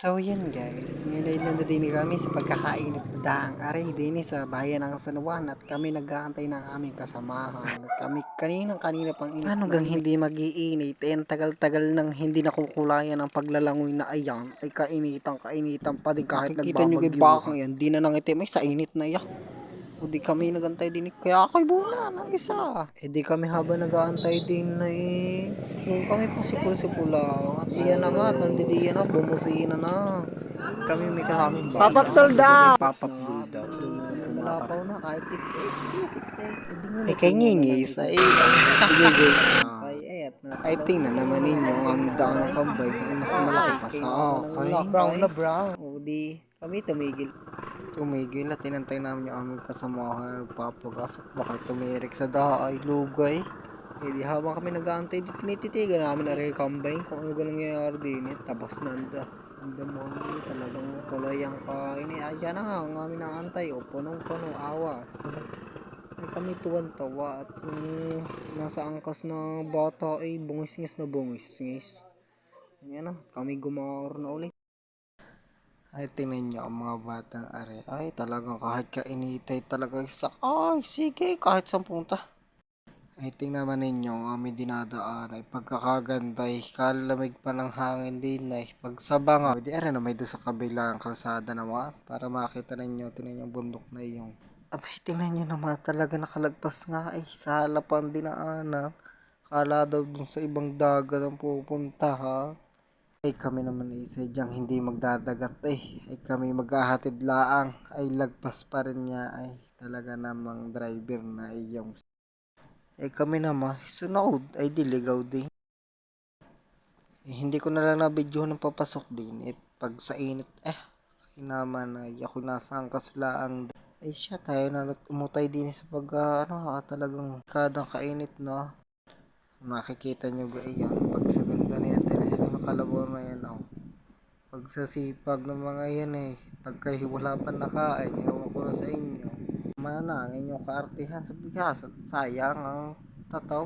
So yan guys, ngayon ay nandun kami sa pagkakainit daang aray din sa bayan ng San Juan at kami nag-aantay ng aming kasamahan. At kami kanina pang init na gang hindi mag-iinit, ang tagal-tagal nang hindi nakukulayan ang paglalangoy na ayan, ay kainitan pa din kahit nakikita nyo kay bakang yan, di na nangitim ay sa init na yak. O di kami nagantay din kaya kay Buna ng isa. Eh di kami habang nag-aantay din na so kami pa sipula at iyan na nga at nandidiyan na bumusina na. Kami may kasaming bayan. Papaptol daw! Papaptol daw. Pumalapaw na kahit siksik. Sige siksik. Eh kay ngingis ay. Ay tingnan naman ninyo ang daan ng kambay na mas malaki pa sa akin. Brown na brown. O di kami tumigil at tinantay namin yung aming kasamahan nagpapagas at baka tumirik sa daay lugay. Eh di habang kami nag-aantay dito tinititigan namin na rin kambay kung ano ganang nangyayari din tapos nanda mo talagang kulay ang kain ayan na nga ang aming naantay punong-puno awas ay kami tuwan-tawa at nasa angkas na bata ay bungis-ngis ayan na kami gumawar na ulit. Ay tingnan nyo ang mga batang are. Ay talagang kahit kainitay talaga isa. Ay sige kahit 10 punta. Ay tingnan naman ninyo ang aming dinadaan. Ay pagkakaganda ay kalamig pa ng hangin din ay pagsabang. Pwede are na may doon sa kabilang kalsada naman. Para makita ninyo. Tingnan nyo ang bundok na yung. Abay tingnan nyo naman talaga nakalagpas nga ay sa halapan dinaanan. Kala daw dun sa ibang dagat ang pupunta ha. Ay kami naman ay sadyang hindi magdadagat ay kami maghahatid laang ay lagpas pa rin niya ay talaga namang driver na iyong ay kami naman sunod ay diligaw din hindi ko na lang na video ng papasok din pag sa init naman ay ako nasa angkas laang ay siya tayo na umutay din sa pag talagang kadang kainit na makikita nyo yan pag sa ganda na yan kalabaw na yan pagsasipag ng mga yan pagka wala pa nakain ewan ko na sa inyo mana ang inyong kaartihan sa bigas at sayang ang tataw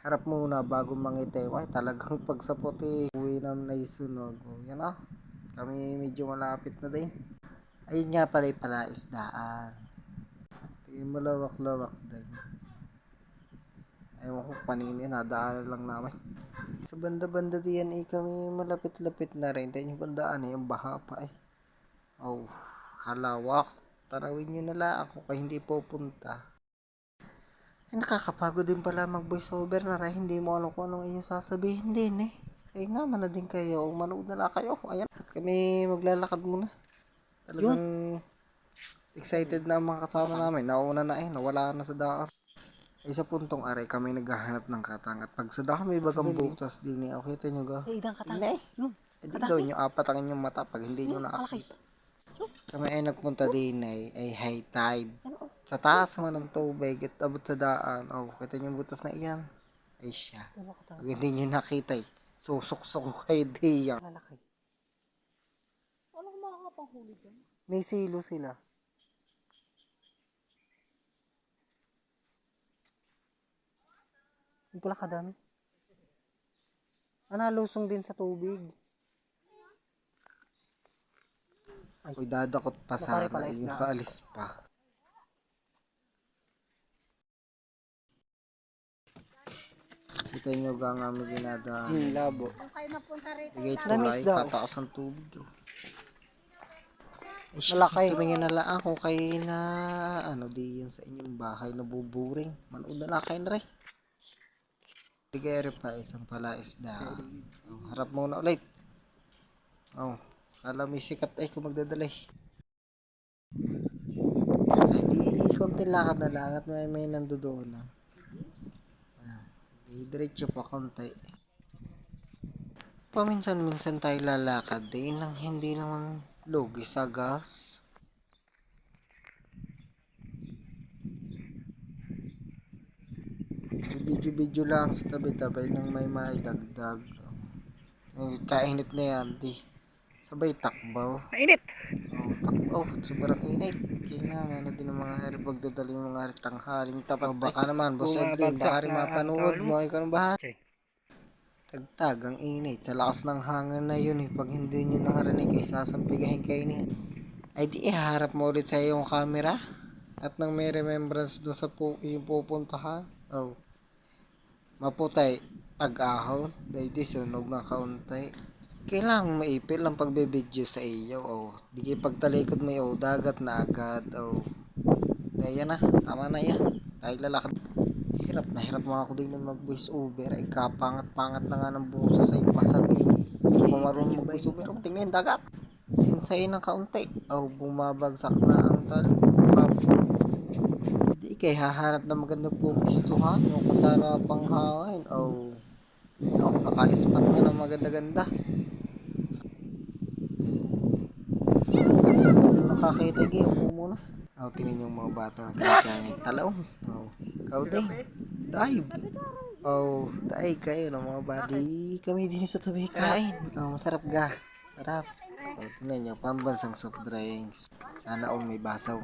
harap muna bago mangitiw ay talagang pagsapot uwi naman na isunog yan kami medyo malapit na din ayun nga pala isdaan malawak-lawak din ewan ko kanina nadaan lang namin sa banda-banda diyan kami malapit-lapit na rin. Tayo yung bandaan yung baha pa halawak. Tarawin nyo na lang kung kayo hindi pupunta. Nakakapagod din pala mag voice over na rin. Hindi mo alam kung anong inyong sasabihin din Kaya naman na din kayo. Manood na lang kayo. Ayan. At kami maglalakad muna. Talagang excited na ang mga kasama namin. Nauna na nawala na sa daan. Ay sa puntong aray kami naghahanap ng katang at pag sa dami bagang butas din okay ito nyo ga di gawin nyo apat ang inyong mata pag hindi nyo nakakita kami ay nagpunta din ay high tide sa taas naman ng tubig at abot sa daan kita nyo butas na iyan ay siya pag hindi nyo nakita susok-sok kayo diyan may silo sila. Hindi pala kadami. Nalusong din sa tubig. Ay, dadakot pa sana yung kaalis pa. Kita nyo ga nga may ginadaan. Labo. Digay tulay, kataas ang tubig. Ay, malaki. Tumingin na lang kung kayo na di yan sa inyong bahay nabuburing. Manood na lang kayo na rin. Tigere pa isang pala isda. Harap muna ulit. Kala may sikat kung magdadalay. Ay di konti lakad na lang at may nandoon na. Di diretso pa konti. Paminsan-minsan tayo lalakad din nang hindi naman lugi sa gas. Video lang sa tabi-tabi nang may maidagdag. Kainit na yan sabay takbaw. Mainit! Takbaw, sobrang init. Kailangan na din ng mga hari pagdadali ng mga hari tanghaling tapat. Baka naman, Boss Edwin, baka rin mapanood mo. Ikaw ng bahat. Tagtag ang init. Sa lakas ng hangin na yun eh. Pag hindi nyo nakarinig ay sasampigahin kayo niya. Ay di iharap mo ulit sa iyong camera. At nang may remembrance doon sa yung pupuntahan. Oh. Maputay. Pag-ahon. Dahil di sunog na kaunti. Kailangan maipil ang pagbibideo sa iyo. Oh. Di kayo pagtalikod mo oh, dagat na agad. Oh. Dahil yan na. Tama na yan. Dahil lalakad. Hirap mga ako din mag voice over. Ay kapangat-pangat na nga ng busa sa ipasag eh. Hindi pa marunong mag voice over. Oh, tingnan yung dagat. Sinsay ng kaunti. Oh, bumabagsak na ang talukap. Hindi kay hahanap na magandang pupistuhan. Yung kasarapang hangin. Oh, naka-spot ka na maganda-ganda. Nakakita gay. Upo muna. Oh, tingnan yung mga bata na kanya-kanya. Talaong. Oh, ikaw din. Dive. Oh, daig kayo ng mga bata. Di kami din sa tabi kain. Oh, masarap ga. Sarap. Oh, tingnan nyo, pambansang soft drinks. Sana may basaw.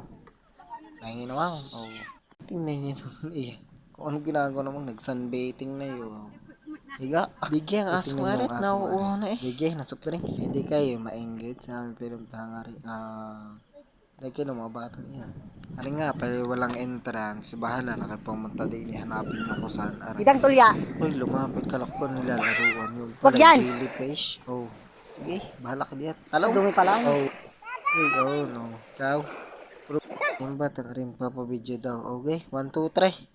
Pahingin naman. Oh, tingnan nyo naman eh. Kung anong ginagawa naman, nag-sunbathing na yun. Higa. Bigyan ang aso nga rin. Nauuha na eh. Bigyan ng soft drinks. Hindi kayo mainggit sa aming pinagtanga rin. Dahil kayo ng mga batang yan. Ari nga, pero walang entrance. Bahala na kayo pumunta din. Hanapin nyo kung saan. Itang tulya. Uy, lumapit ka lang po nilalaruan yun. Wag yan! Jellyfish. Oh. Sige, bahala ka diyan. Talaw. Dumi pa lang. Oh. Uy, oh no. Ikaw. Yung bata ka rin papabidyo daw. Okay, 1, 2, 3.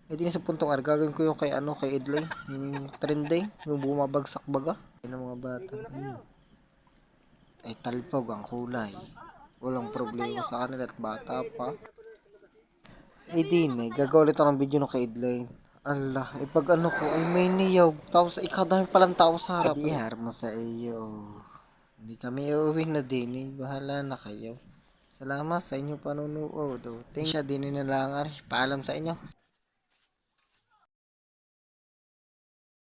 Eh di na sa puntong gagawin ko yung kay kay Edline. Yung trending. Yung bumabagsak baga. Yan ang mga bata. Ayan. Ay talpog ang kulay. Walang problema sa kanila at bata pa. Eh di na, gagawa ulit ako ng video no kay Edline. Allah, pag ko ay may niyog. Tapos ikadami palang tao sa harap. Di harma sa iyo. Hindi kami uuwi na din eh. Bahala na kayo. Salamat sa inyong panunood. Thank you din na lang. Paalam sa inyo.